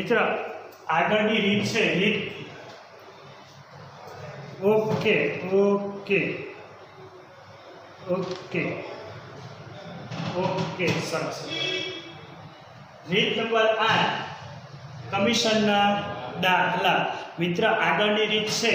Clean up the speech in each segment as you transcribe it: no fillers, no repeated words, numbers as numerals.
मित्र આગળની રીત છે રીત ओके ओके ओके ओके सरस રીત નંબર 8 કમિશનના દાખલા મિત્ર આગળની રીત છે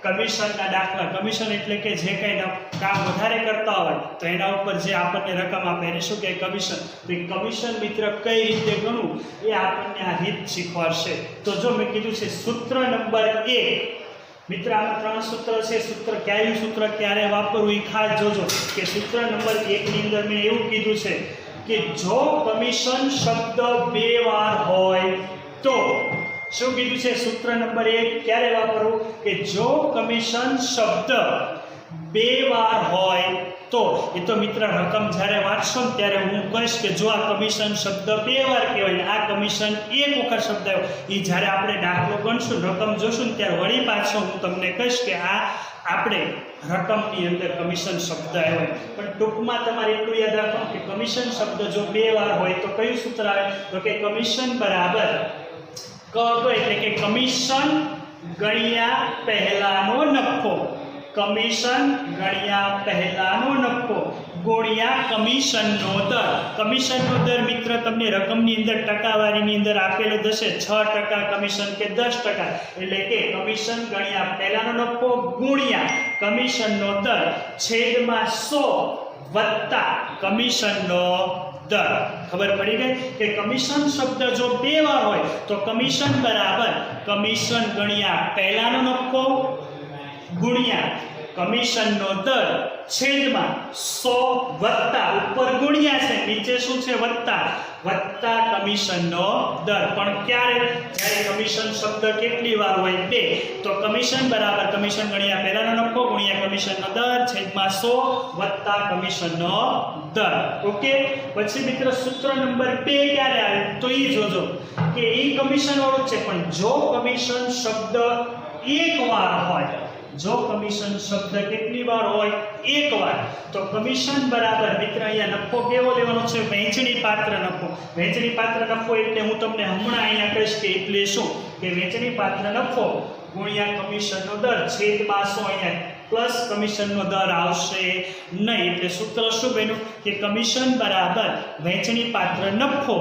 કમિશનના દાખલા કમિશન એટલે કે જે કંઈ કામ વધારે કરતા હોય તો એના ઉપર જે આપણને રકમ આપે એને શું કહે કમિશન તો એ કમિશન મિત્ર કઈ રીતે ગણવું એ આપણને આ રીત શીખવાડશે તો જો મેં કીધું છે સૂત્ર નંબર 1 मित्र आमा 3 सूत्र है सूत्र क्यारू सूत्र क्यारे वापरવું એ ખાસ જોજો કે સૂત્ર નંબર 1 ની અંદર મેં એવું કીધું છે કે જો કમિશન શબ્દ બે વાર હોય તો શું કીધું છે સૂત્ર નંબર 1 ક્યારે વાપરવું કે જો કમિશન શબ્દ બે વાર હોય તો એ તો મિત્ર રકમ જ્યારે વાંચશો ને ત્યારે હું કહીશ કે જો આ કમિશન શબ્દ બે વાર કહેવાય આ કમિશન એક વખત શબ્દ આવ્યો એ જ્યારે આપણે દાખલો ગણશું રકમ જોશું ને ત્યારે વળી પાછો હું તમને કહીશ કે આ આપણે રકમની અંદર કમિશન શબ્દ આવ્યો પણ ટૂંકમાં તમારે એટલું યાદ રાખવાનું કે કમિશન શબ્દ જો બે વાર હોય તો કયું સૂત્ર આવે તો કે કમિશન બરાબર એટલે કે કમિશન ગણ્યા પહેલાનો નફો કમિશન ગણ્યા પહેલાનો નફો ગુણ્યા કમિશનનો દર કમિશનનો દર મિત્ર તમને રકમની અંદર ટકાવારીની અંદર આપેલો હશે 6% કમિશન કે 10% એટલે કે કમિશન ગણ્યા પહેલાનો નફો ગુણ્યા કમિશનનો દર છેદમાં 100 વત્તા કમિશનનો દર ખબર પડી ગઈ કે કમિશન શબ્દ જો બે વાર હોય તો કમિશન બરાબર કમિશન ગણ્યા પહેલાનો નફો ગુણ્યા કમિશનનો દર છેદમાં 100 વત્તા ઉપર ગુણ્યા છે નીચે શું છે વત્તા કમિશનનો દર પણ ક્યારે જ્યારે કમિશન શબ્દ કેટલી વાર હોય બે તો કમિશન બરાબર કમિશન ગણ્યા પહેલાનો નફો ગુણ્યા કમિશનનો દર છેદમાં 100 વત્તા કમિશનનો દર ઓકે પછી મિત્ર સૂત્ર નંબર 2 ક્યારે આવે તો એ જોજો કે એ કમિશન વાળું છે પણ જો કમિશન શબ્દ એક વાર હોય જો કમિશન શબ્દ કેટલી વાર હોય એક વાર તો કમિશન બરાબર મિત્ર અહીંયા નફો કેવો લેવાનો છે વહેંચણી પાત્ર નફો એટલે હું તમને હમણાં અહીંયા કહીશ કે એટલે શું કે વહેંચણી પાત્ર નફો ગુણ્યા કમિશનનો દર છેદમાં 100 અહીંયા પ્લસ કમિશનનો દર આવશે નહીં એટલે સૂત્ર શું બન્યું કે કમિશન બરાબર વહેંચણી પાત્ર નફો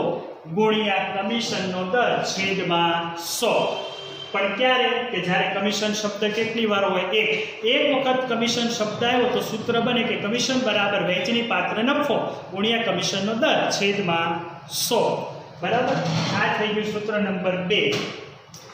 ગુણ્યા કમિશનનો દર છેદમાં 100 પણ ક્યારે કે જ્યારે કમિશન શબ્દ કેટલી વાર હોય એક વખત કમિશન શબ્દ આવ્યો તો સૂત્ર બને કે કમિશન બરાબર વહેંચણી પાત્ર નફો ગુણ્યા કમિશનનો દર છેદમાં 100 બરાબર આ થઈ ગયું સૂત્ર નંબર 2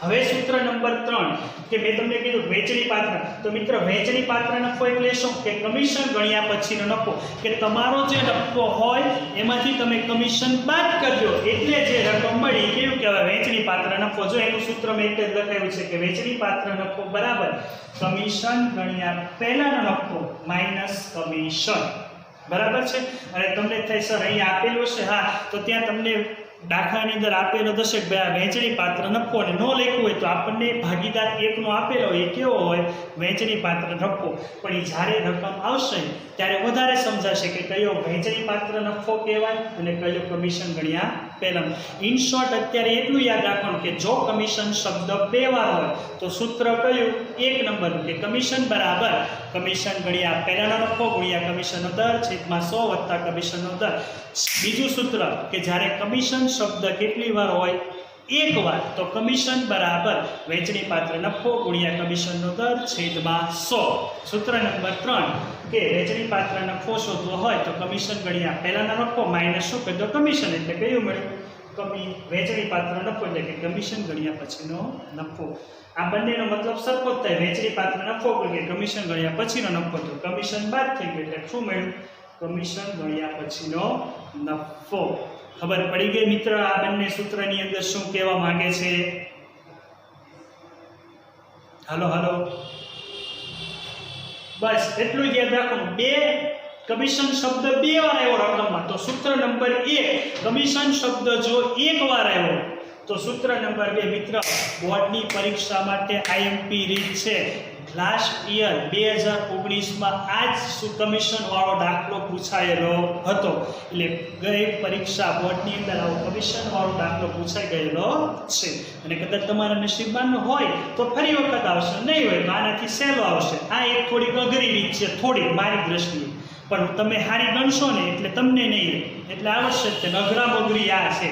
હવે સૂત્ર નંબર 3 કે મેં તમને કીધું વહેંચણી પાત્ર તો મિત્ર વહેંચણી પાત્ર નફો એટલે શું કે કમિશન ગણ્યા પછીનો નફો કે તમારો જે નફો હોય એમાંથી તમે કમિશન બાદ કરજો એટલે જે રકમ મળી કેવું કહેવાય વહેંચણી પાત્ર નફો જો એનું સૂત્ર મેં એટલે લખાયું છે કે વહેંચણી પાત્ર નફો બરાબર કમિશન ગણ્યા પહેલાનો નફો માઈનસ કમિશન બરાબર છે અને તમને થાય સર અહીંયા આપેલું છે હા તો ત્યાં તમને દાખલાની અંદર આપેલો હશે કે વહેંચણી પાત્ર નફો અને ન લખ્યું હોય તો આપણને ભાગીદાર એકનો આપેલો હોય એ કેવો હોય વહેંચણી પાત્ર નફો પણ એ જ્યારે રકમ આવશે ત્યારે વધારે સમજાશે કે કયો વહેંચણી પાત્ર નફો કહેવાય અને કયો કમિશન ગણ્યા પહેલાનો ઇન શોર્ટ અત્યારે એટલું યાદ રાખવાનું કે જો કમિશન શબ્દ બે વાર હોય તો સૂત્ર કયું એક નંબરનું કે કમિશન બરાબર કમિશન ગણ્યા પહેલાનો નફો ગુણ્યા કમિશનનો દર છેદમાં 100 વત્તા કમિશનનો દર બીજું સૂત્ર કે જ્યારે કમિશન શબ્દ કેટલી વાર હોય એક વાર તો કમિશન બરાબર વહેંચણી પાત્ર નફો ગુણ્યા કમિશનનો દર છેદમાં 100 સૂત્ર નંબર 3 કે વહેંચણી પાત્ર નફો શોધવો હોય તો કમિશન ગણ્યા પહેલાનો નફો માઈનસ શું કહી દો કમિશન એટલે કયું મળ્યું વહેંચણી પાત્ર નફો એટલે કે કમિશન ગણ્યા પછીનો નફો આ બંનેનો મતલબ સરખો જ થાય વહેંચણી પાત્ર નફો કે કમિશન ગણ્યા પછીનો નફો તો કમિશન બાદ થઈ ગયું એટલે શું મળ્યું કમિશન ગણ્યા પછીનો નફો ખબર પડી ગઈ મિત્ર આ બંને સૂત્રની અંદર શું કહેવા માંગે છે હાલો બસ એટલું જ યાદ રાખવાનું બે કમિશન શબ્દ બે વાર આવ્યો રકમમાં તો સૂત્ર નંબર 1 કમિશન શબ્દ જો એક વાર આવ્યો તો સૂત્ર નંબર 2 મિત્ર બોર્ડની પરીક્ષા માટે આઈએમપી રીત છે લાસ્ટ યર 2019માં આ જ કમિશન વાળો દાખલો પૂછાયેલો હતો. એટલે ગઈ પરીક્ષા બોર્ડની અંદર આવો કમિશન વાળો દાખલો પૂછાઈ ગયેલો છે. અને કદાચ તમારા નસીબમાં હોય તો ફરી વખત આવશે, નહીં હોય તો આનાથી સહેલો આવશે. આ એક થોડીક અઘરી રીત છે, થોડીક મારી દ્રષ્ટિએ, પણ તમે હારી ગણશો ને એટલે તમને નહીં એટલે આવશ્યક છે. અઘરામ અઘરી આ છે,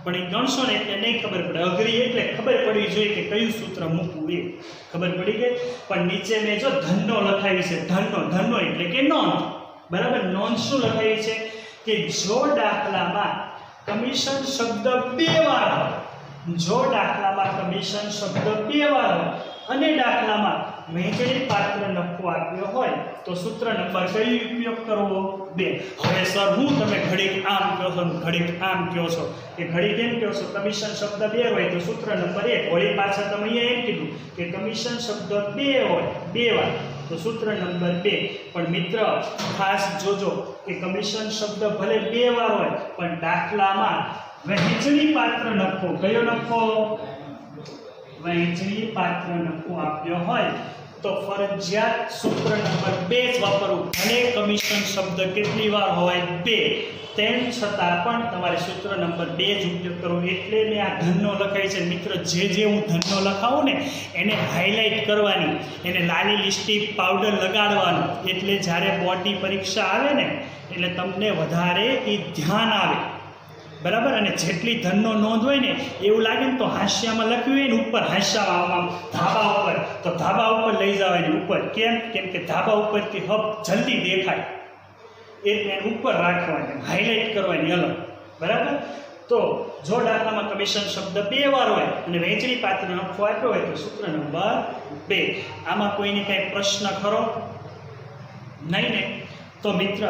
પણ એ ગણશો ને એટલે નહીં ખબર પડે. અઘરી એટલે ખબર પડવી જોઈએ કે કયું સૂત્ર મૂકવું એ ખબર પડી ગઈ. પણ નીચે મેં જો ધનનો લખાવી છે, ધનનો એટલે કે નોંધ. બરાબર, નોંધ શું લખાવી છે કે જો દાખલામાં કમિશન શબ્દ 2 વાર હોય, જો દાખલામાં કમિશન શબ્દ 2 વાર હોય અને દાખલામાં વહેંચણી પાત્ર નફો આપ્યો હોય તો સૂત્ર નંબર કઈ ઉપયોગ કરવો? 2. હવે સર હું તમે ઘડીક આમ કહો છો ઘડીક આમ કહો છો કે ઘડીક એમ કહો છો કમિશન શબ્દ 2 હોય તો સૂત્ર નંબર 1. વળી પાછા તમે અહીંયા એમ કીધું કે કમિશન શબ્દ 2 હોય 2 વાર તો સૂત્ર નંબર 2. પણ મિત્ર ખાસ જોજો કે કમિશન શબ્દ ભલે 2 વાર હોય પણ દાખલામાં વહેંચણી પાત્ર નફો, કયો નફો? વહેંચણી પાત્ર નફો આપ્યો હોય તો ફરજિયાત સૂત્ર નંબર 2 જ વાપરવું. ભલે કમિશન શબ્દ કેટલી વાર હોય 2, તેમ છતાં પણ તમારે સૂત્ર નંબર 2 જ ઉપયોગ કરવો. એટલે મેં આ ધનનો લખાય છે. મિત્ર જે હું ધનનો લખાવું ને એને હાઇલાઇટ કરવાની, એને લાલી લિપસ્ટિક પાવડર લગાડવાનું. એટલે જ્યારે બોર્ડની પરીક્ષા આવે ને એટલે તમને વધારે એ ધ્યાન આવે. બરાબર, અને જેટલી ધનનો નોંધ હોય ને એવું લાગે ને તો હાસ્યામાં લખ્યું હોય ને ઉપર હાસ્યામાં ધાબા ઉપર, તો ધાબા ઉપર લઈ જવાની ઉપર. કેમ કે ધાબા ઉપરથી હબ જલ્દી દેખાય એટલે ઉપર રાખવાની, હાઇલાઇટ કરવાની અલગ. બરાબર, તો જો દાખલામાં કમિશન શબ્દ 2 વાર હોય અને વહેંચણી પાત્ર નફો આપ્યો હોય તો સૂત્ર નંબર 2. આમાં કોઈને કાંઈ પ્રશ્ન ખરો? નહીં ને? તો મિત્ર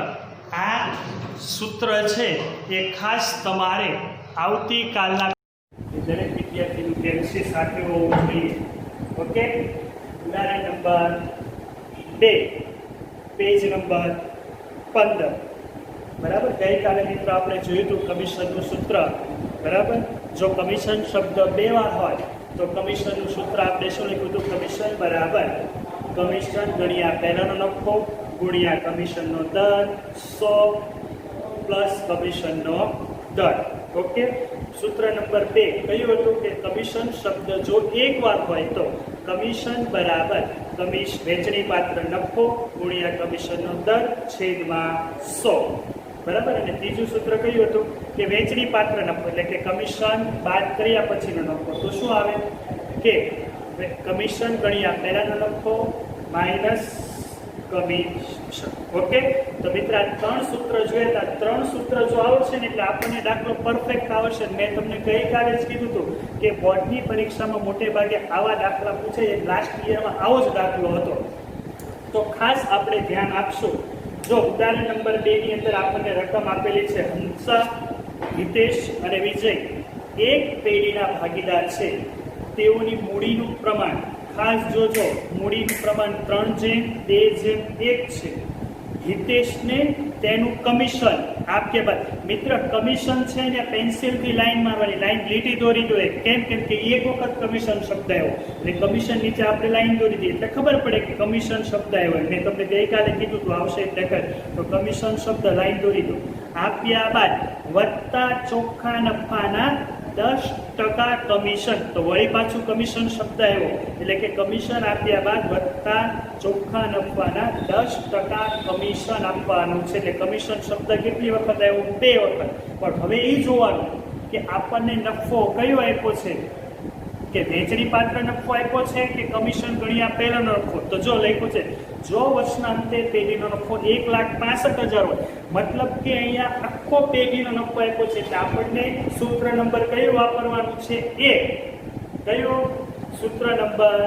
આ સૂત્ર છે એ ખાસ તમારે આવતીકાલના દરેક વિદ્યાર્થીનું પેન્સિલ સાથે હોવું જોઈએ. ઓકે, ઉદાહરણ નંબર 2, પેજ નંબર 15. બરાબર, ગઈકાલે મિત્રો આપણે જોયું હતું કમિશનનું સૂત્ર. બરાબર, જો કમિશન શબ્દ 2 વાર હોય તો કમિશનનું સૂત્ર આપણે શું લખ્યું હતું? કમિશન બરાબર કમિશન ગણ્યા પહેલાનો નફો ગુણ્યા કમિશનનો દર 100 પ્લસ કમિશનનો દર. ઓકે, સૂત્ર નંબર 2 કયું હતું કે કમિશન શબ્દ જો 1 વાર હોય તો કમિશન બરાબર વહેંચણી પાત્ર નફો ગુણ્યા કમિશનનો દર છેદમાં 100. બરાબર, અને ત્રીજું સૂત્ર કયું હતું કે વહેંચણી પાત્ર નફો એટલે કે કમિશન બાદ કર્યા પછીનો નફો. તો શું આવે કે કમિશન ગણ્યા પહેલાનો નફો માઇનસ કમિશન. ઓકે, તો મિત્ર આ 3 સૂત્ર જોઈએ તો 3 સૂત્ર જો આવશે ને એટલે આપણને દાખલો પરફેક્ટ આવશે. મેં તમને ગઈકાલે જ કીધું હતું કે બોર્ડની પરીક્ષામાં મોટે ભાગે આવા દાખલા પૂછાય. લાસ્ટ યરમાં આવો જ દાખલો હતો. તો ખાસ આપણે ધ્યાન આપશું. જો ઉદાહરણ નંબર 2 ની અંદર આપણને રકમ આપેલી છે હંસા, હિતેશ અને વિજય એક પેઢીના ભાગીદાર છે. તેઓની મૂડીનું પ્રમાણ ખાસ જોજો, મૂડીનું પ્રમાણ 3:2:1 છે. હિતેશને તેનું કમિશન આપ્યા બાદ મિત્ર કમિશન છે ને પેન્સિલથી લાઈન મારવાની, લાઈન લીટી દોરી દો. કેમ કે એક વખત કમિશન શબ્દ આવ્યો એટલે કમિશન નીચે આપણે લાઈન દોરી દઈએ એટલે ખબર પડે કે કમિશન શબ્દ આવ્યો. મેં તમને ગઈકાલે કીધું હતું આવશે એટલે કર તો કમિશન શબ્દ લાઈન દોરી દો. આપ્યા બાદ વત્તા ચોખ્ખા નફાના 10% કમિશન. તો વળી પાછું કમિશન શબ્દ આવ્યો એટલે કે કમિશન આપ્યા બાદ વત્તા ચોખ્ખા નફાના 10% કમિશન આપવાનું છે. એટલે કમિશન શબ્દ કેટલી વખત આવ્યો? 2 વખત. પણ હવે એ જોવાનું કે આપણને નફો કયો આપ્યો છે કે વહેંચણી પાત્ર નફો આપ્યો છે કે કમિશન ગણ્યા પહેલાનો નફો. તો જો લખ્યું છે જો વર્ષના અંતે પેઢીનો નફો 1,65,000 હોય, મતલબ કે અહીંયા આખો પેઢીનો નફો આપ્યો છે એટલે આપણને સૂત્ર નંબર કયું વાપરવાનું છે? 1. કયો? સૂત્ર નંબર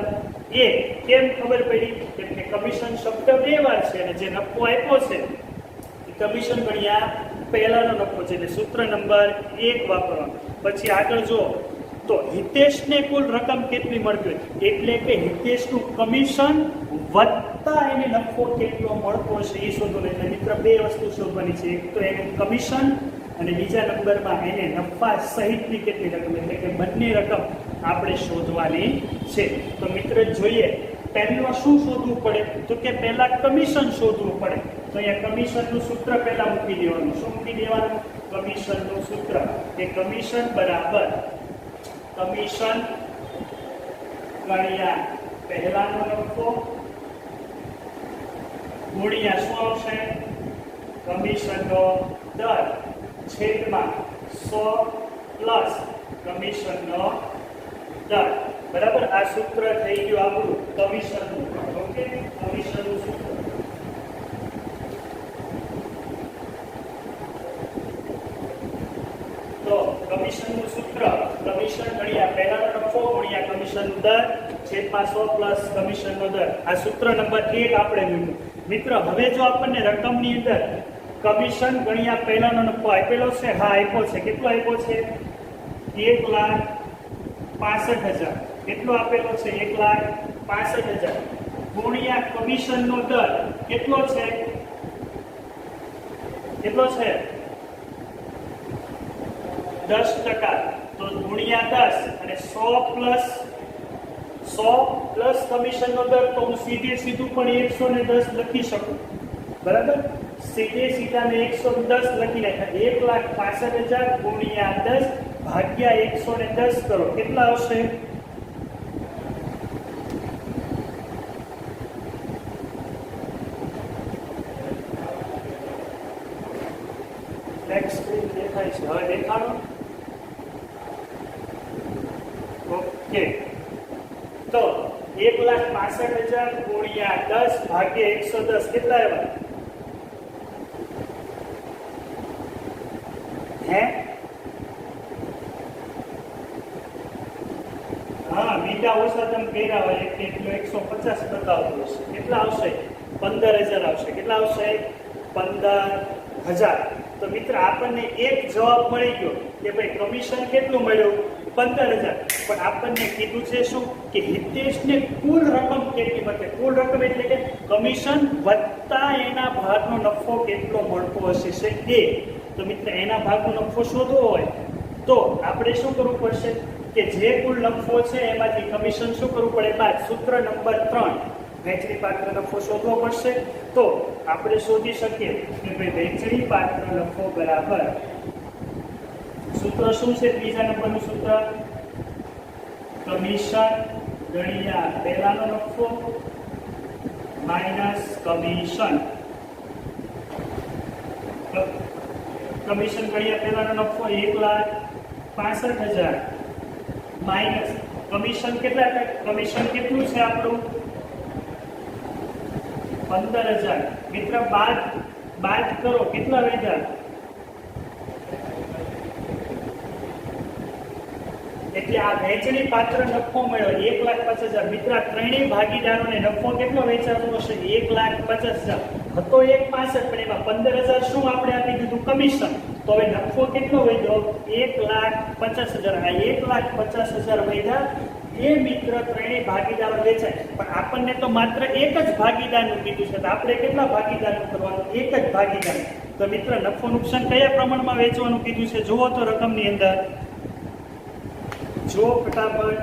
1. કેમ ખબર પડી? કેમ કે કમિશન શબ્દ 2 વાર છે અને જે નફો આપ્યો છે એ કમિશન ગણ્યા પહેલાનો નફો છે એટલે સૂત્ર નંબર 1 વાપરવાનું. પછી આગળ જો તો હિતેશને કુલ રકમ કેટલી મળતી હોય એટલે કે હિતેશનું કમિશન વત્તા એને નફો કેટલો મળતો હશે એ શોધવાનું. એટલે મિત્ર 2 વસ્તુ શોધવાની છે. એક તો એનું કમિશન અને બીજા નંબરમાં એને નફા સહિતની કેટલી રકમ એટલે કે બંને રકમ આપણે શોધવાની છે. તો મિત્ર જોઈએ પહેલું શું શોધવું પડે? તો કે પહેલા કમિશન શોધવું પડે. તો અહીંયા કમિશનનું સૂત્ર પહેલા મૂકી દેવાનું. શું મૂકી દેવાનું? કમિશનનું સૂત્ર. કે કમિશન બરાબર કમિશન ગુણ્યા પહેલાનો નફો ગુણ્યા શું આવશે? કમિશનનો દર છેદમાં 100 પ્લસ કમિશનનો દર. બરાબર, આ સૂત્ર થઈ ગયું આપણું કમિશનનું. ઓકે, કમિશનનું સૂત્ર. તો કમિશનનું સૂત્ર કમિશન ગુણ્યા પહેલાનો નફો ગુણ્યા કમિશનનો દર છેદમાં 100 પ્લસ કમિશનનો દર. આ સૂત્ર નંબર 1 આપણે મૂક્યું. મિત્ર, હવે જો આપણને રકમની અંદર કમિશન ગુણ્યા પહેલાનો નફો આપેલો છે, હા આપ્યો છે. કેટલો આપ્યો છે? 1,65,000. કેટલો આપેલો છે? 1,65,000 ગુણ્યા કમિશનનો દર કેટલો છે? કેટલો છે? 10%. તો ગુણ્યા 10 અને 100 પ્લસ કમિશનનો દર. તો હું સીધું પણ 110 લખી શકું. બરાબર, સીધા ને 110 લખી નાખ્યા. 1,65,000 ગુણ્યા 10 ભાગ્યા 110 કરો. કેટલા આવશે? દેખાય છે? હવે દેખાડો. ઓકે, તો 1,65,000 ગુણ્યા 10 ભાગ્યા 110 કેટલા આવ્યા? હે? હા, બીજા ઓછા તમે કર્યા હોય એટલે 150 બતાવતું હશે. કેટલા આવશે? 15,000 આવશે. કેટલા આવશે? 15,000. તો મિત્ર, આપણને એક જવાબ મળી ગયો કે ભાઈ કમિશન કેટલું મળ્યું? 15,000. પણ આપણને કીધું છે શું? કે હિતેશને કુલ રકમ કેટલી મળે? કુલ રકમ એટલે કે કમિશન વત્તા એના ભાગનો નફો કેટલો મળતો હશે છે એ. તો મિત્ર, એના ભાગનો નફો શોધવો હોય તો આપણે શું કરવું પડશે? કે જે કુલ નફો છે એમાંથી કમિશન શું કરવું પડે? બાદ. સૂત્ર નંબર 3, વહેંચણી પાત્ર નફો શોધવો પડશે. તો આપણે શોધી શકીએ કે ભાઈ વહેંચણી પાત્ર નફો બરાબર સૂત્ર શું છે? ત્રીજા નંબરનું સૂત્ર કમિશન ગુણ્યા પહેલાનો નફો માઇનસ કમિશન. કમિશન ગુણ્યા પહેલાનો નફો 1,65,000 માઇનસ કમિશન કેટલા? કમિશન કેટલું છે આપણું? 15,000. મિત્ર, બાદ કરો. કેટલા વધ્યા? એટલે આ વહેંચણી પાત્ર નફો મળ્યો 1,50,000. મિત્ર, ત્રણેય ભાગીદારોને નફો કેટલો વેચાતો હશે? 1,50,000. હતો 1,65,000 પણ એમાં 15,000 શું આપણે આપી દીધું? કમિશન. તો હવે નફો કેટલો વધ્યો? 1,50,000. આ 1,50,000 વધ્યા એ મિત્ર ત્રણેય ભાગીદારો વેચાય. પણ આપણને તો માત્ર એક જ ભાગીદારનું કીધું છે. તો આપણે કેટલા ભાગીદારનું કરવાનું? એક જ ભાગીદાર. તો મિત્ર, નફો નુકસાન કયા પ્રમાણમાં વેચવાનું કીધું છે? જુઓ તો રકમની અંદર. જો ફટાફટ.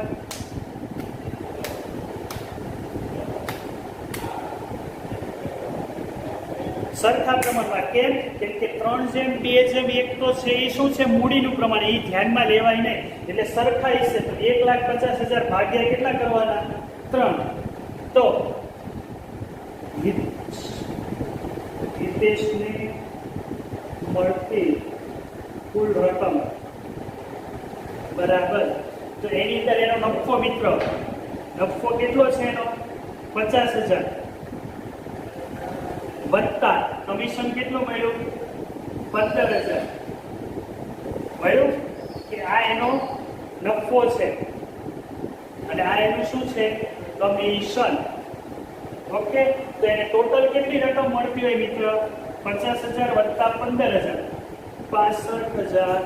સરખા પ્રમાણમાં. કેમ? કેમ કે 3:2:1 તો છે એ શું છે? મૂડીનું પ્રમાણ. એ ધ્યાનમાં લેવાય નહીં. એટલે સરખા છે. તો 1,50,000 ભાગ્યા કેટલા કરવાના? 3. તો હિતેશને મળતી કુલ રકમ બરાબર. તો એની અંદર એનો નફો મિત્ર, નફો કેટલો છે એનો? 50,000 વત્તા કમિશન કેટલું મળ્યું? 15,000 મળ્યું. કે આ એનો નફો છે અને આ એનું શું છે? કમિશન. ઓકે, તો એને ટોટલ કેટલી રકમ મળતી હોય મિત્ર? 50,000 વત્તા 15,000 65,000.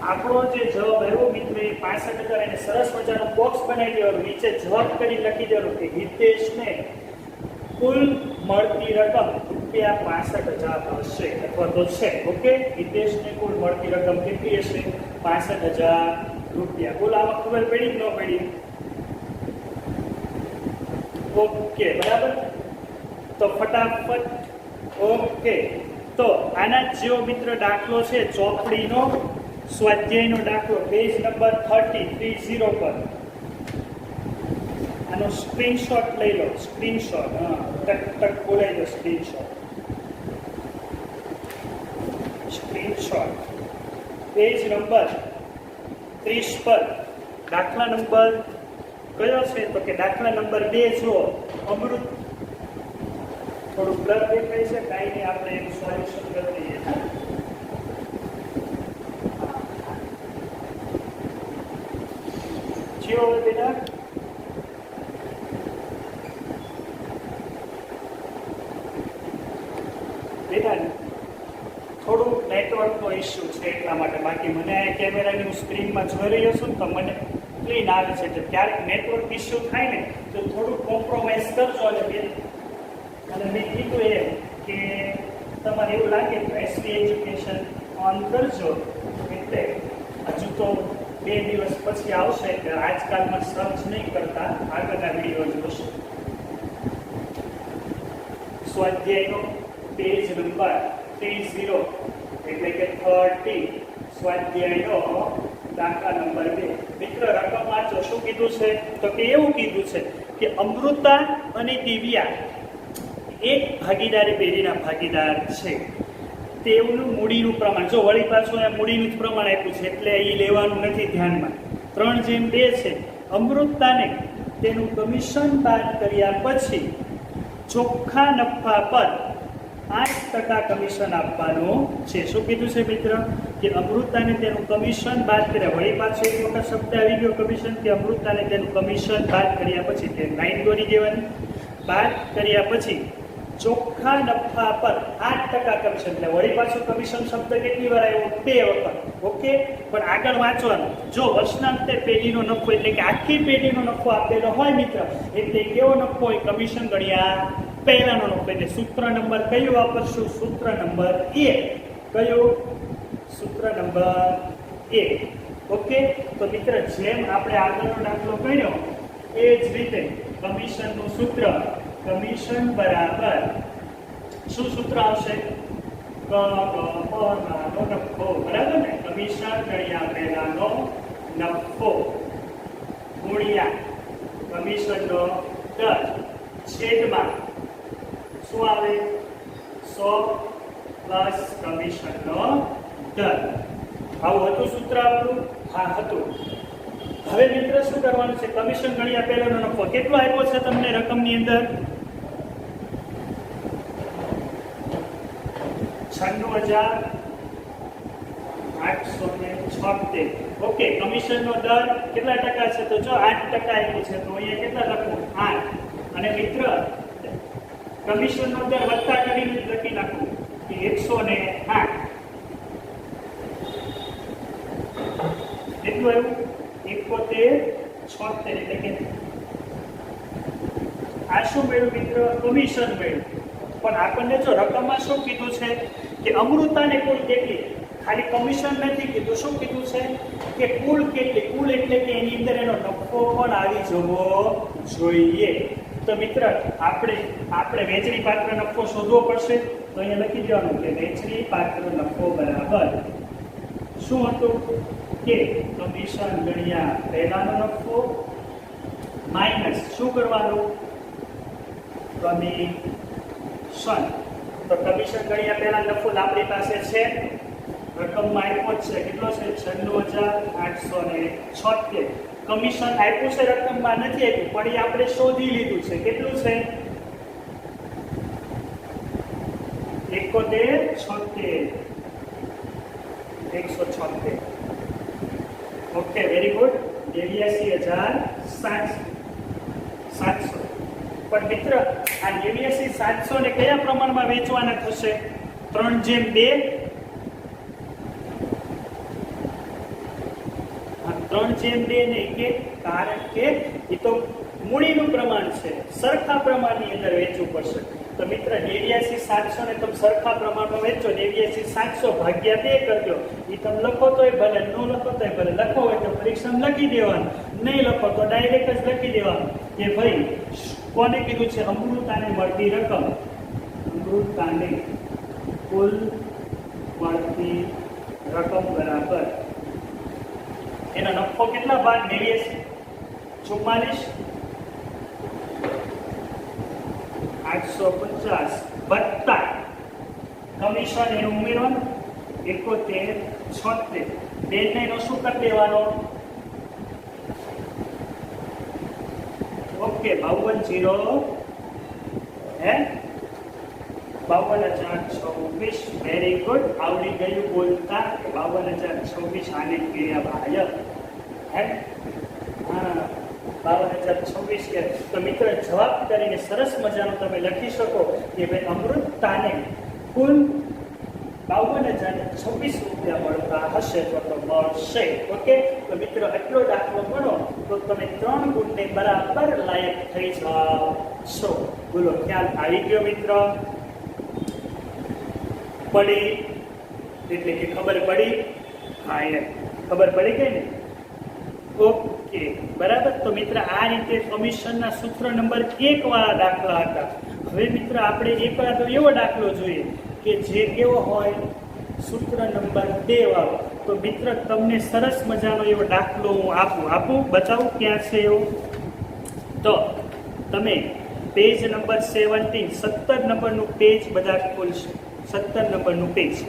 આપણો જે જવાબ આવ્યો મિત્ર એ 65,000. એને સરસ મજાનો બોક્સ બનાવી દેવાનું. નીચે જવાબ કરી લખી દેવાનું કે હિતેશને કુલ મળતી રકમ ₹65,000 હશે અથવા તો છે. ઓકે, હિતેશને કુલ મળતી રકમ કેટલી હશે? ₹65,000. બોલ, આમાં ખબર પડી કે ન પડી? ઓકે, બરાબર. તો ફટાફટ ઓકે. તો આના જેવો મિત્ર દાખલો છે ચોપડીનો સ્વાધ્યાયનો દાખલો પેજ નંબર 30 પર. આનો સ્ક્રીનશોટ લઈ લો. સ્ક્રીનશોટ, હા, ટક ટક બોલાઈ દો. સ્ક્રીનશોટ પેજ નંબર 30 પર દાખલા નંબર કયો છે? તો કે દાખલા નંબર 2 જુઓ. અમૃત થોડું બ્લર દેખાય છે, કાંઈ નહીં, આપણે એનું સોલ્યુશન કરી દઈએ. જીઓ બેટા, થોડું નેટવર્કનો ઇસ્યુ છે એટલા માટે. બાકી મને કેમેરાની હું સ્ક્રીનમાં જોઈ રહ્યો છું તો મને ક્લીન આવે છે. એટલે ક્યારેક નેટવર્ક ઇસ્યુ થાય ને તો થોડું કોમ્પ્રોમાઇઝ કરજો. અને મેં કીધું એમ કે તમારે એવું લાગે તો એસવી એજ્યુકેશન ઓન કરજો. એટલે હજુ તો 2 દિવસ પછી આવશે એટલે આજકાલમાં સર્ચ નહીં કરતા, આગળના વિડીયો જોશો. સ્વાધ્યાયનો પેજ નંબર 30 એટલે કે 30, સ્વાધ્યાયનો દાખલા નંબર 2. મિત્ર રકમ વાંચો. શું કીધું છે? તો કે એવું કીધું છે કે અમૃતા અને દિવ્યા એક ભાગીદારી પેઢીના ભાગીદાર છે. તેઓનું મૂડીનું પ્રમાણ, જો વળી પાછું આ મૂડીનું જ પ્રમાણ આપ્યું છે એટલે એ લેવાનું નથી ધ્યાનમાં. 3:2 છે. અમૃતાને તેનું કમિશન બાદ કર્યા પછી ચોખ્ખા નફા પર 8% કમિશન આપવાનું છે. શું કીધું છે મિત્ર? કે અમૃતાને તેનું કમિશન બાદ કર્યા, વળી પાછો એક મોટા શબ્દ આવી ગયો કમિશન, કે અમૃતાને તેનું કમિશન બાદ કર્યા પછી, તે લાઈન દોરી દેવાની, બાદ કર્યા પછી ચોખ્ખા નફા પર 8% કમિશન. એટલે વળી પાછો કમિશન શબ્દ કેટલી વાર આવ્યો? 2 વખત. ઓકે, પણ આગળ વાંચવાનું. જો વર્ષનાંતે પેઢીનો નફો એટલે કે આખી પેઢીનો નફો આપેલો હોય મિત્ર, એટલે કેવો નફો હોય? કમિશન ગણ્યા પહેલાનો નફો. એટલે સૂત્ર નંબર કયું વાપરશું? સૂત્ર નંબર 1. કયું? સૂત્ર નંબર 1. ઓકે, તો મિત્ર જેમ આપણે આગળનો દાખલો કર્યો એ જ રીતે કમિશનનું સૂત્ર, કમિશન બરાબર શું સૂત્ર આવશે? નફો, બરાબર ને? કમિશન ગણ્યા પહેલાનો નફો ગુણ્યા કમિશનનો દર છેદમાં શું આવે? 100 પ્લસ કમિશનનો દર. આવું હતું સૂત્ર આપણું? હા, હતું. હવે મિત્ર શું કરવાનું છે? કમિશન ગણ્યા પહેલાનો નફો કેટલો આપ્યો છે તમને રકમની અંદર? 96,876. ઓકે, કમિશનનો દર કેટલા ટકા છે? તો જો 8% આપ્યું છે, તો અહીંયા કેટલા લખવું? 8. અને મિત્ર કમિશનનો દર વત્તા કરીને લખી નાખવું કે 108. કેટલું આવ્યું? 71,76. એટલે કે આ શું મળ્યું મિત્ર? કમિશન મળ્યું. પણ આપણને જો રકમમાં શું કીધું છે કે અમૃતાને કુલ કેટલી, ખાલી કમિશન નથી કીધું. શું કીધું છે કે કુલ કેટલી? કુલ એટલે કે એની અંદર એનો નફો પણ આવી જવો જોઈએ. તો મિત્ર આપણે વેચણી પાત્ર નફો શોધવો પડશે. તો અહીંયા લખી દેવાનું કે વેચણી પાત્ર નફો બરાબર શું હતું? કે કમિશન ગણ્યા પહેલાનો નફો માઇનસ શું કરવાનું? કમિશન. તો કમિશન ગણ્યા પહેલા નફો આપણી પાસે છે, રકમમાં આપ્યો છે. કેટલો છે? 96,876. કમિશન આપ્યું છે, રકમમાં નથી આપ્યું, પણ એ આપણે શોધી લીધું છે. કેટલું છે? 176. Okay, very good. 89,700. પણ મિત્ર આ 89,700 ને કયા પ્રમાણમાં વેચવાના થશે? 3:2. 3:2 નહીં, કે કારણ કે એ તો મૂડીનું પ્રમાણ છે, સરખા પ્રમાણની અંદર વેચવું પડશે. તો મિત્ર 89700 ને તમે સરખા પ્રમાણમાં વેચો, 89700 ભાગ્યા 2 કરજો. એ તમે લખો તોય ભલે, ન લખો તોય ભલે. લખો હોય તો પરીક્ષામાં લખી દેવાનું, નહીં લખો તો ડાયરેક્ટ જ લખી દેવાનું કે ભાઈ કોને કીધું છે અમૃતાને મળતી રકમ, અમૃતાને કુલ મળતી રકમ બરાબર એનો નફો કેટલા ભાગ 44 850 વત્તા કમિશન એનું ઉમેરવાનું 71 76 બેને નો શું કરી દેવાનો ઓકે 52 હે 52,024 વેરી ગુડ આવડી ગયું બોલતા 52,024 આને કર્યા ભાઈ હે હા 52,026 કે તો મિત્ર જવાબ કરીને સરસ મજાનો તમે લખી શકો કે ભાઈ અમૃતાને કુલ 52,026 રૂપિયા મળતા હશે તો મળશે. ઓકે તો મિત્રો આટલો દાખલો ગણો તો તમે 3 ગુણને બરાબર લાયક થઈ જાશો. બોલો ખ્યાલ આવી ગયો મિત્રો? પડી એટલે કે ખબર પડી? હા એ ખબર પડી ગઈ ને? ઓકે બરાબર. તો મિત્ર આ રીતે કમિશનના સૂત્ર નંબર 1 વાળા દાખલા હતા. હવે મિત્ર આપણે એક વાર તો એવો દાખલો જોઈએ કે જે કેવો હોય સૂત્ર નંબર 2 વાળો. તો મિત્ર તમને સરસ મજાનો એવો દાખલો હું આપું બતાવું ક્યાં છે એવો. તો તમે પેજ નંબર 17 17 નંબરનું પેજ બધા ખોલશો. 17 નંબરનું પેજ છે.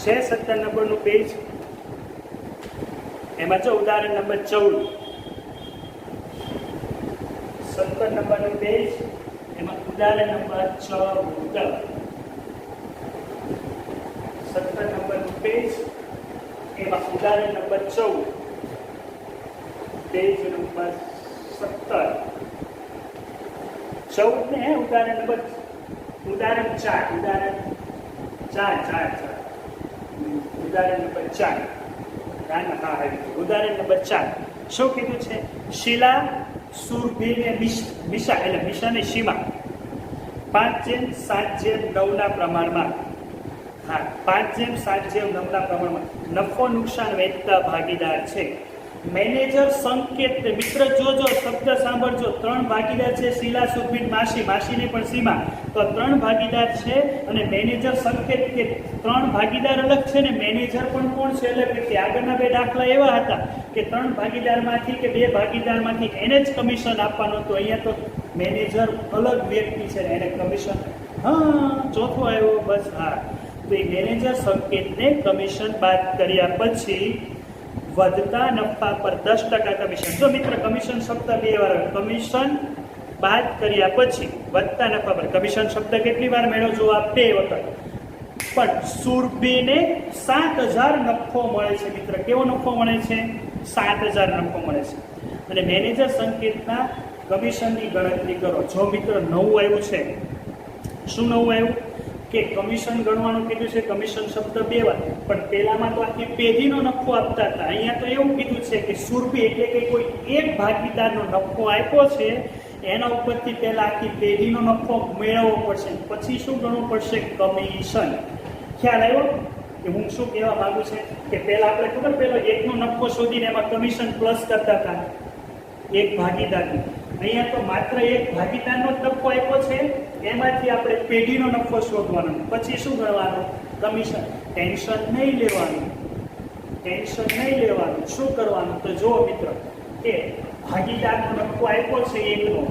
17 નંબરનું પેજ એમાં જો ઉદાહરણ નંબર 14 17 નંબરનું પેજ એમાં ઉદાહરણ નંબર 14 17 નંબરનું પેજ એમાં ઉદાહરણ નંબર 14 પેજ નંબર 17 14 ને ઉદાહરણ નંબર ઉદાહરણ 4 ઉદાહરણ 4 ઉદાહરણ નંબર 4 ઉદાહરણ નંબર 4 શું કીધું છે? શીલા સુરભી ને મિશા એટલે મિશા ને સીમા 5:7:9 ના પ્રમાણમાં 5:7:9 ના પ્રમાણમાં નફો નુકસાન વહેંચતા ભાગીદાર છે. મેનેજર સંકેત મિત્ર જોજો શબ્દ સાંભળજો. 3 ભાગીદાર છે શીલા સુરભી માસીને પણ સીમા. તો 3 ભાગીદાર છે અને મેનેજર સંકેત કે 3 ભાગીદાર અલગ છે ને મેનેજર પણ કોણ છે એટલે કે આગળના 2 દાખલા એવા હતા કે 3 ભાગીદારમાંથી કે 2 ભાગીદારમાંથી એને જ કમિશન આપવાનું હતું. અહીંયા તો મેનેજર અલગ વ્યક્તિ છે એને કમિશન ચોથો આવ્યો બસ. તો એ મેનેજર સંકેતને કમિશન બાદ કર્યા પછી વધતા નફા પર 10% કમિશન. જો મિત્ર કમિશન શબ્દ 2 વાર કમિશન બાદ કર્યા પછી વધતા નફા પર કમિશન શબ્દ કેટલી વાર મેળવો? જો આ 2 વખત. પણ સુરભીને 7,000 નફો મળે છે મિત્ર. કેવો નફો મળે છે? 7,000 નફો મળે છે. અને મેનેજર સંકેતના કમિશનની ગણતરી કરો. જો મિત્ર નવું આવ્યું છે. શું નવું આવ્યું? કે કમિશન ગણવાનું કીધું છે. કમિશન શબ્દ 2 વાર પણ પહેલામાં તો આખી પેઢીનો નફો આપતા હતા. અહીંયા તો એવું કીધું છે કે સુરભી એટલે કે કોઈ એક ભાગીદારનો નફો આપ્યો છે એના ઉપરથી પહેલા આખી પેઢીનો નફો મેળવવો પડશે. પછી શું ગણવું પડશે? કમિશન. ખ્યાલ આવ્યો કે હું શું કહેવા માંગુ છે? કે પહેલા આપણે ખબર પેલો એકનો નફો શોધીને એમાં કમિશન પ્લસ કરતા હતા એક ભાગીદારની. અહીંયા તો માત્ર એક ભાગીદારનો જ નફો આપ્યો છે એમાંથી આપણે પેઢીનો નફો શોધવાનો. પછી શું ગણવાનું? કમિશન. ટેન્શન નહીં લેવાનું. શું કરવાનું? તો જુઓ મિત્ર કે ભાગીદારનો નફો આપ્યો છે એકનો,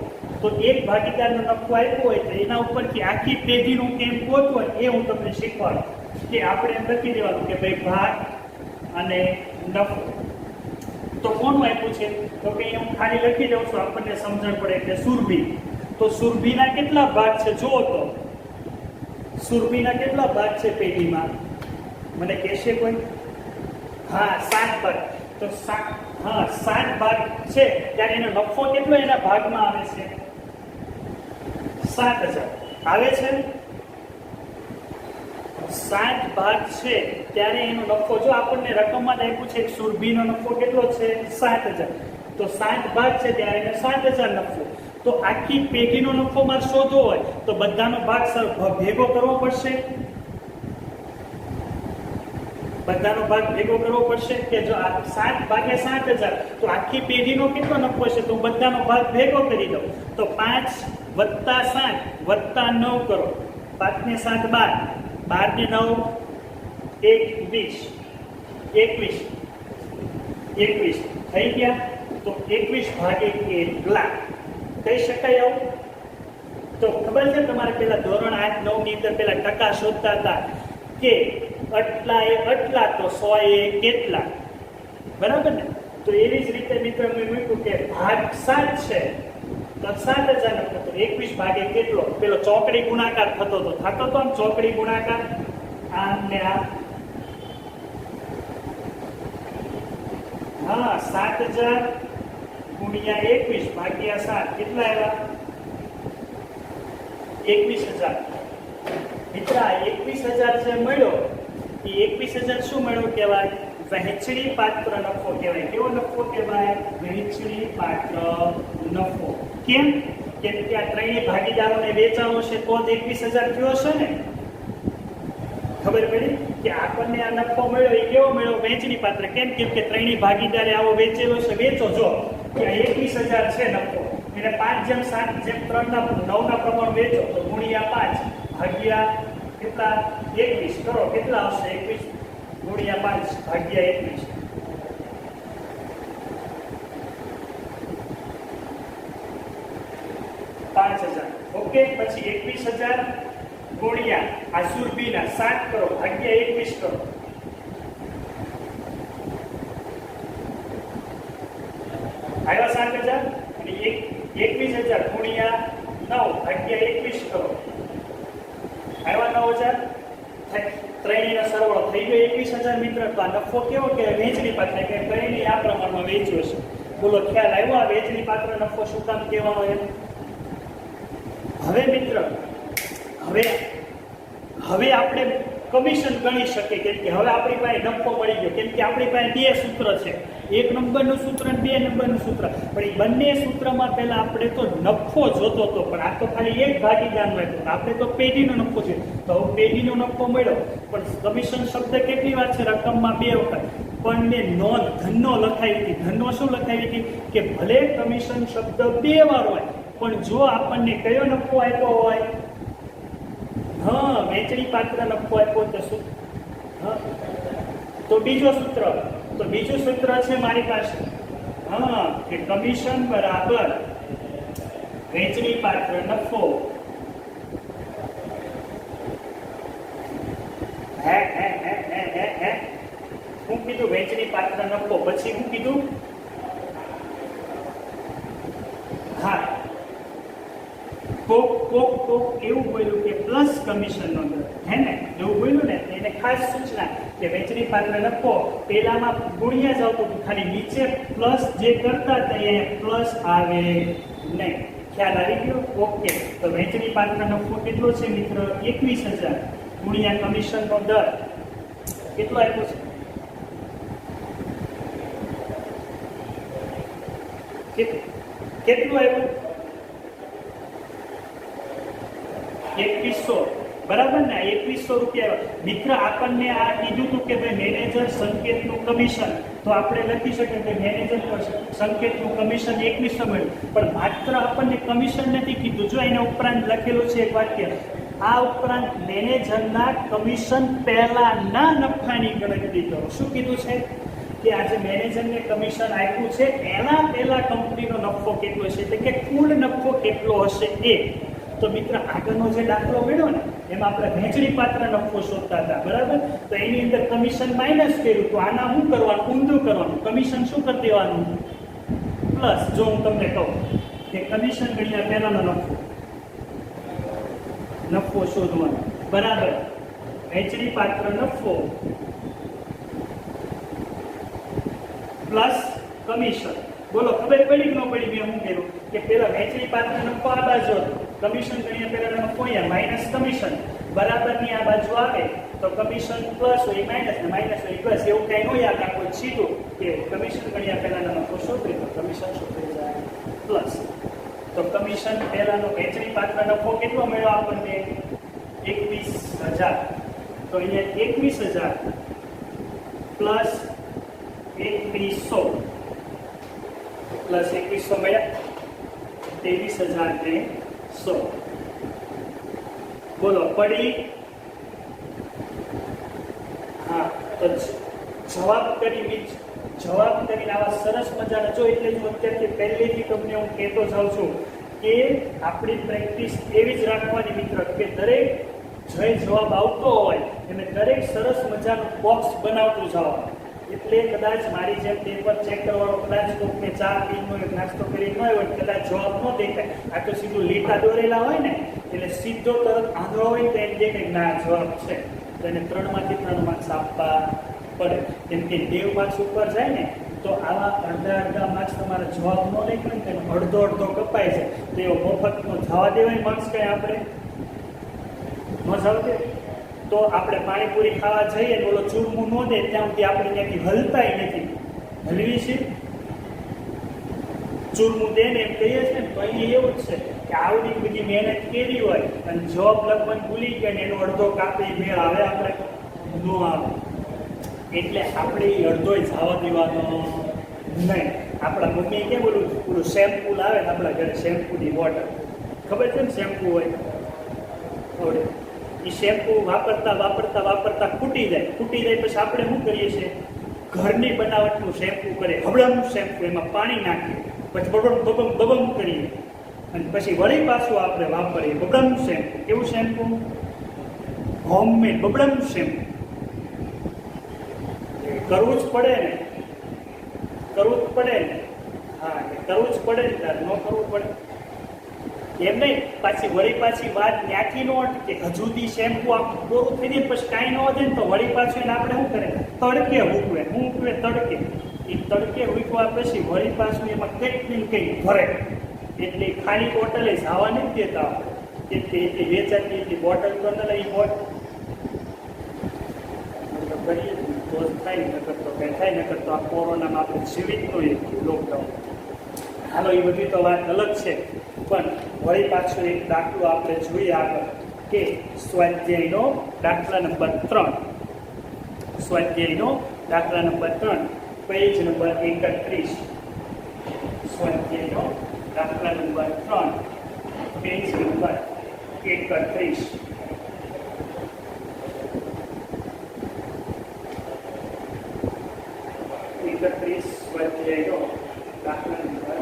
તો એક ભાગીદારનો નફો આપ્યો હોય તો એના ઉપરથી આખી પેઢીનું કેમ ગોતવું હોય એ હું તમને શીખવાડું. કે આપણે એમ લખી દેવાનું કે ભાઈ ભાગ અને નફો. તો કોનું આપ્યું છે? તો કે હું ખાલી લખી દઉં છું આપણને સમજણ પડે એટલે સુરભી. તો સુરભીના કેટલા ભાગ છે જુઓ તો. સુરભીના કેટલા ભાગ છે પેઢીમાં? મને કહેશે કોઈ? 7 ભાગ. તો 7 ભાગ છે ત્યારે એનો નફો કેટલો એના ભાગમાં આવે છે? 7,000 આવે છે. 60 ભાગ છે ત્યારે એનો નફો, જો આપણને રકમમાં જ આપ્યું છે કે સુરભીનો નફો કેટલો છે 7000, તો 60 ભાગ છે ત્યારે એને 7000 નફો. તો આખી પેઢીનો નફો મારે શોધવો હોય તો બધાનો ભાગ ભેગો કરવો પડશે. બધાનો ભાગ ભેગો કરવો પડશે કે જો આ 7 ભાગ્યા 7000 તો આખી પેઢીનો કેટલો નફો છે, તો બધાનો ભાગ ભેગો કરી દઉં. તો 5 વત્તા 7 વત્તા 9 કરો. 5 ને 7 12, 12 ને 9 21, 21 થઈ ગયા. તો 21 ભાગે કેટલા કહી શકાય આવું? તો ખબર છે તમારે પેલા ધોરણ 8 9 ની અંદર પેલા ટકા શોધતા હતા કે આટલા એ આટલા તો 100 એ કેટલા, બરાબર ને? તો એવી જ રીતે મિત્રો મેં મૂક્યું કે ભાગ 7 છે તો 7000 નફો, તો 21 ભાગે કેટલો? પેલો ચોકડી ગુણાકાર થતો તો આમ ચોકડી ગુણાકાર આમ ને આ, હા 7000 ગુણ્યા 21 ભાગ્યા 7 કેટલા આવ્યા? 21000. મિત્ર 21000 જે મળ્યો એ 21000 શું મળ્યો કહેવાય? વહેંચણી પાત્ર નફો કહેવાય. કેવો નફો કહેવાય? વહેંચણી પાત્ર નફો. કેમ? કેમ કે આ ત્રણેય ભાગીદારોને વેચાણો છે તો જ 21000 થયો છે ને. ખબર પડી કે આપણને આ નફો મળ્યો એ કેવો મળ્યો? વહેંચણી પાત્ર. કેમ? કેમ કે ત્રણેય ભાગીદારે આવો વેચેલો છે. વેચો જો કે 21000 છે નફો, એને 5/7/3 ના 9 ના પ્રમાણ વેચો તો ગુણ્યા 5 ભાગ્યા કેટલા? 21 કરો. કેટલા આવશે? 21 ગુણ્યા 5 ભાગ્યા 21. ઓકે. પછી 21000 ગુણ્યા આ સુરભીના 7 કરો ભાગ્યા 21 કરો. આવ્યા 7000 અને 21000 ગુણ્યા 9 ભાગ્યા 21 કરો. આવ્યા 9000. ત્રણેયનો સરવાળો થઈ ગયો 21000 મિત્ર. તો આ નફો કેવો કે વેચણી પાત્ર કે ત્રણેય આ પ્રમાણમાં વેચ્યો છે. બોલો ખ્યાલ આવ્યો આ વેચણી પાત્ર નફો શું કામ કહેવાનો એમ? હવે મિત્ર હવે આપણે કમિશન ગણી શકીએ કેમ કે હવે આપણી પાસે નફો મળી ગયો. કેમ કે આપણી પાસે બે સૂત્ર છે, 1 નંબરનું સૂત્ર અને 2 નંબરનું સૂત્ર. પણ એ બંને સૂત્રમાં પહેલા આપણે તો નફો જોતો હતો, પણ આ તો ખાલી એક ભાગીદારનો હતો. આપણે તો પેઢીનો નફો છે. તો હવે પેઢીનો નફો મળ્યો, પણ કમિશન શબ્દ કેટલી વાર છે? રકમમાં 2 વખત. પણ મેં નોંધ ધનનો લખાવી હતી. ધનનો શું લખાવી હતી? કે ભલે કમિશન શબ્દ 2 વાર હોય પણ જો આપણને કયો નફો આપ્યો હોય, હા વેચણી પાત્ર નફો આપ્યો તો શું? હા તો બીજું સૂત્ર છે મારી પાસે, હા કે કમિશન બરાબર વેચણી પાત્ર નફો. હું કીધું વેચણી પાત્ર નફો, પછી હું કીધું હા કોક એવું બોલ્યું કે પ્લસ કમિશનનો દર, હે ને? એવું બોલ્યું ને એને ખાસ સૂચના કે વેચણી પાત્ર નફો પેલામાં ગુણ્યા જ આવતું હતું, ખાલી નીચે પ્લસ જે કરતા હતા એ પ્લસ આવે નહીં. ખ્યાલ આવી ગયો? ઓકે. તો વેચણી પાત્ર નફો કેટલો છે મિત્ર? 21000 ગુણ્યા કમિશનનો દર કેટલો આપ્યો છે? કેટલું આવ્યું? 2100. બરાબર ને? 2100 રૂપિયા. મિત્ર આપણને આ કીધું હતું કે ભાઈ મેનેજર સંકેતનું કમિશન, તો આપણે લખી શકીએ કે મેનેજર સંકેતનું કમિશન 2100 મળ્યું. પણ માત્ર આપણને કમિશન નથી કીધું. જો એના ઉપરાંત લખેલું છે એક વાક્ય, આ ઉપરાંત મેનેજરના કમિશન પહેલાના નફાની ગણતરી કરો. શું કીધું છે? કે આજે મેનેજરને કમિશન આપ્યું છે એના પહેલા કંપનીનો નફો કેટલો છે, એટલે કે કુલ નફો કેટલો હશે એ. તો મિત્ર આગળનો જે દાખલો મળ્યો ને એમાં આપણે વહેંચણી પાત્ર નફો શોધતા હતા, બરાબર? તો એની અંદર કમિશન માઇનસ કર્યું, તો આના શું કરવાનું? ઊંધું કરવાનું. કમિશન શું કરી દેવાનું? પ્લસ. જો હું તમને કહું કે કમિશન ગણ્યા પહેલાનો નફો શોધવાનો, બરાબર? વહેંચણી પાત્ર નફો પ્લસ કમિશન. બોલો ખબર પડી કે ન પડી? મેં શું કર્યું કે પેલા વહેંચણી પાત્ર નફો આ બાજુ હતો, કમિશન ગણ્યા પહેલાનો નફો અહીંયા માઇનસ કમિશન બરાબરની આ બાજુ આવે તો કમિશન પ્લસ હોય માઇનસ ને માઇનસ હોય પ્લસ એવું કંઈ ન યાદ રાખવું સીધું કે કમિશન ગણ્યા પહેલાનો નફો શું થઈ તો કમિશન શું થઈ જાય પ્લસ. તો કમિશન પહેલાનો વેચણી પાત્ર નફો કેટલો મળ્યો આપણને 21,000. તો અહીંયા 21,000 પ્લસ 2100 પ્લસ 2100 મળ્યા 23,100. બોલો પડી? હા. તો જવાબ કરીને આવા સરસ મજાના જો એટલે જ અત્યારથી પહેલેથી તમને હું કહેતો જાઉં છું કે આપણી પ્રેક્ટિસ એવી જ રાખવાની મિત્ર કે દરેક જે જવાબ આવતો હોય એને દરેક સરસ મજાનું બોક્સ બનાવતું જવાનું. એટલે કદાચ મારી જેમ પેપર ચેક કરવાનો કદાચ કોકને ચા પીનો નાસ્તો કરી ન હોય કદાચ જવાબ ન દેખાય. આ તો સીધું લીટા દોરેલા હોય ને એટલે સીધો તરત આંધળો હોય તો એમ દેખાય ના જવાબ છે તો એને 3માંથી 3 માર્ક્સ આપવા પડે. કેમ કે 90 માર્ક્સ ઉપર જાય ને તો આવા અડધા માર્ક્સ તમારા જવાબ ન નીકળે ને અડધો કપાય છે તો એવો મફતનો જવા દેવાય માર્ક્સ કંઈ આપણે ન જવા દે. તો આપણે પાણીપુરી ખાવા જઈએ ને ઓલો ચૂરમું ન દે ત્યાં સુધી આપણે ત્યાંથી હલતાય નથી. હલવી છે ચૂરમું દે ને એમ કહીએ છીએ ને તો અહીંયા એવું જ છે કે આવડી બધી મહેનત કરી હોય અને જોબ લગભગ ભૂલી ગયા ને એનો અડધો કાપી મેળ આવે આપણે ન આવે. એટલે આપણે એ અડધોય જવા દેવાનો નહીં. આપણા મમ્મી કેમ ઓલું શેમ્પુ લાવે ને આપણા ઘરે શેમ્પુની બોટલ ખબર છે ને શેમ્પુ હોય થોડે એ શેમ્પુ વાપરતા ખૂટી જાય પછી આપણે શું કરીએ છીએ ઘરની બનાવટનું શેમ્પુ કરીએ હબળાનું શેમ્પુ એમાં પાણી નાખીએ પછી બબમ કરીએ અને પછી વળી પાછું આપણે વાપરીએ બબડાનું શેમ્પુ. કેવું શેમ્પુ? હોમમેડ બબડાનું શેમ્પુ. કરવું જ પડે ને હા કરવું જ પડે ને તાર ન કરવું પડે એમ નહીં. પાછી વાત ત્યાંથી ન અટકે હજુથી શેમ્પુ આખું પૂરું થઈ જાય પછી કાંઈ ન વધે ને તો વળી પાછું એને આપણે શું કરે તડકે મૂકવે તડકે એ તડકે મૂકવા પછી વળી પાછું એમાં કંઈક ભરે એટલે ખાલી બોટલે જવા નહીં દેતા આપણે એટલી વેચાતી એટલી બોટલ તો ન લઈ બોટલ કરીએ તો થાય ન કરતો કંઈ થાય ન કરતો આ કોરોનામાં આપણે જીવિત નહીં લોકડાઉન. હાલો એ બધી તો વાત અલગ છે પણ વળી પાછું એક દાખલો આપણે જોઈએ આગળ કે સ્વાધ્યાયનો દાખલા નંબર 3 પેજ નંબર 31. સ્વાધ્યાયનો દાખલા નંબર 3 પેજ નંબર 31. સ્વાધ્યાયનો દાખલા નંબર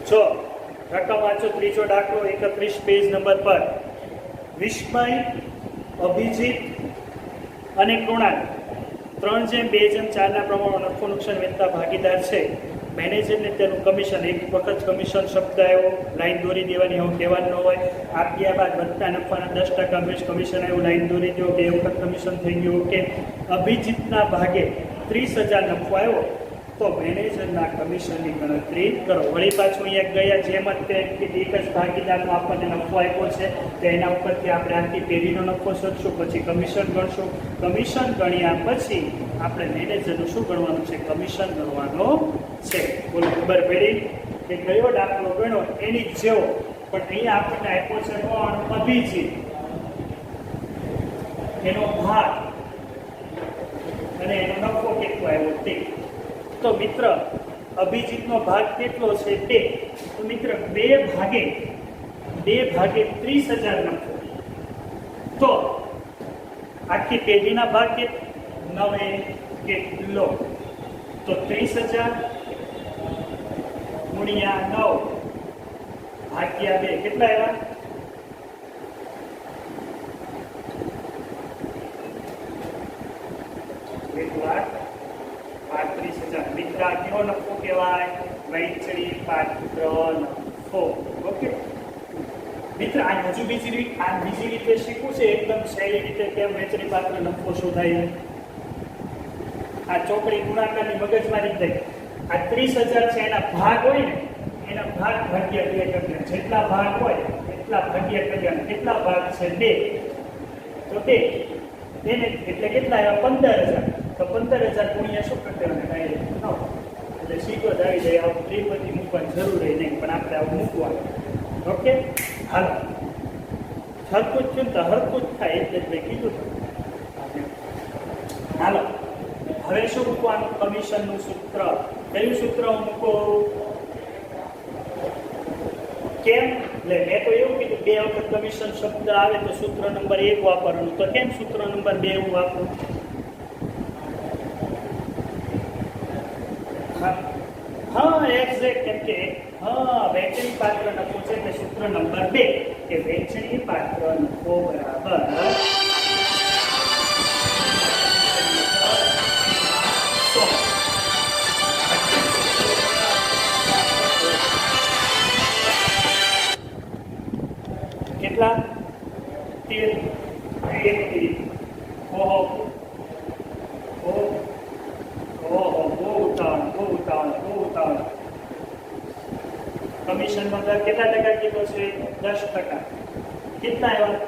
જો રકમ વાંચો. ત્રીજો દાખલો 31 પેજ નંબર પર. વિસ્મય, અભિજીત અને કૃણાલ 3:2:4 પ્રમાણમાં નફો નુકસાન વેચતા ભાગીદાર છે. મેનેજરને તેનું કમિશન એક વખત કમિશન શબ્દ આવ્યો લાઈન દોરી દેવાની એવું કહેવાનું ન હોય. આપ્યા બાદ વધતા નફાના 10% કમિશન આવ્યું લાઈન દોરી દો 2 વખત કમિશન થઈ ગયું. કે અભિજીતના ભાગે 30,000 નફો આવ્યો તો મેનેજરના કમિશનની ગણતરી કરો. વળી પાછું અહીંયા ગયા જેમ જ એક જ ભાગીદારનો આપણને નફો આપ્યો છે તો એના ઉપરથી આપણે આખી પેઢીનો નફો શોધશું પછી કમિશન ગણશું. કમિશન ગણ્યા પછી આપણે મેનેજરનું શું ગણવાનું છે? કમિશન ગણવાનો છે. બોલો ખબર પડી કે કયો દાખલો ગણો એની જ જેવો પણ અહીંયા આપણને આપ્યો છે કોણ? અભિજીત, એનો ભાગ અને એનો નફો કેટલો આવ્યો તે. તો મિત્ર અભિજીતનો ભાગ કેટલો છે? 2. તો મિત્ર 2 ભાગે 30,000 નફો તો આખી પેઢીના ભાગ કેટલો? તો 30,000 ગુણ્યા 9 ભાગ્યા 2 કેટલા આવ્યા? 1,35,000. મિત્ર આ કેવો નફો કહેવાય? વૈચળી પાત્ર નફો. ઓકે મિત્ર આ હજુ બીજી રીતે શીખવું છે એકદમ સહેલી રીતે કેમ વહેંચણી પાત્ર નફો શોધાય. આ ચોકડી ગુણાકારની મગજમારી થઈ. આ 30,000 છે એના ભાગ હોય ને એના ભાગ ભાગ્યા 2 કરી જેટલા ભાગ હોય એટલા ભાગ્યા કરી. કેટલા ભાગ છે 2 તો 2 એને એટલે કેટલા આવ્યા 15,000 તો 15,000 ગુણ્યા શું કરી દેવાના ડાયરેક્ટ 9 એટલે સીધો જ આવી જાય. આવું ત્રિપદી મૂકવાની જરૂર નહીં પણ આપણે આવું મૂકવાનું. ઓકે હાલો હરકું જ તો હરકું જ થાય એટલે જ મેં કીધું. હાલો હવે શું મૂકવાનું? કમિશનનું સૂત્ર. કયું સૂત્ર મૂકો? કેમ? એટલે મેં તો એવું કીધું 2 વખત કમિશન શબ્દ આવે તો સૂત્ર નંબર 1 વાપરવાનું. તો કેમ સૂત્ર નંબર 2 હું વાપરું? હા એક્ઝેક્ટ. કેમ કે વહેંચણી પાત્ર નફો છે એટલે સૂત્ર નંબર 2 કે વહેંચણી પાત્ર નફો બરાબર કેટલા? 13. ઓહો બહુ ઉતાવળ. કમિશનમાં દર કેટલા ટકા કીધો છે? 10%. કેટલા આવ્યા?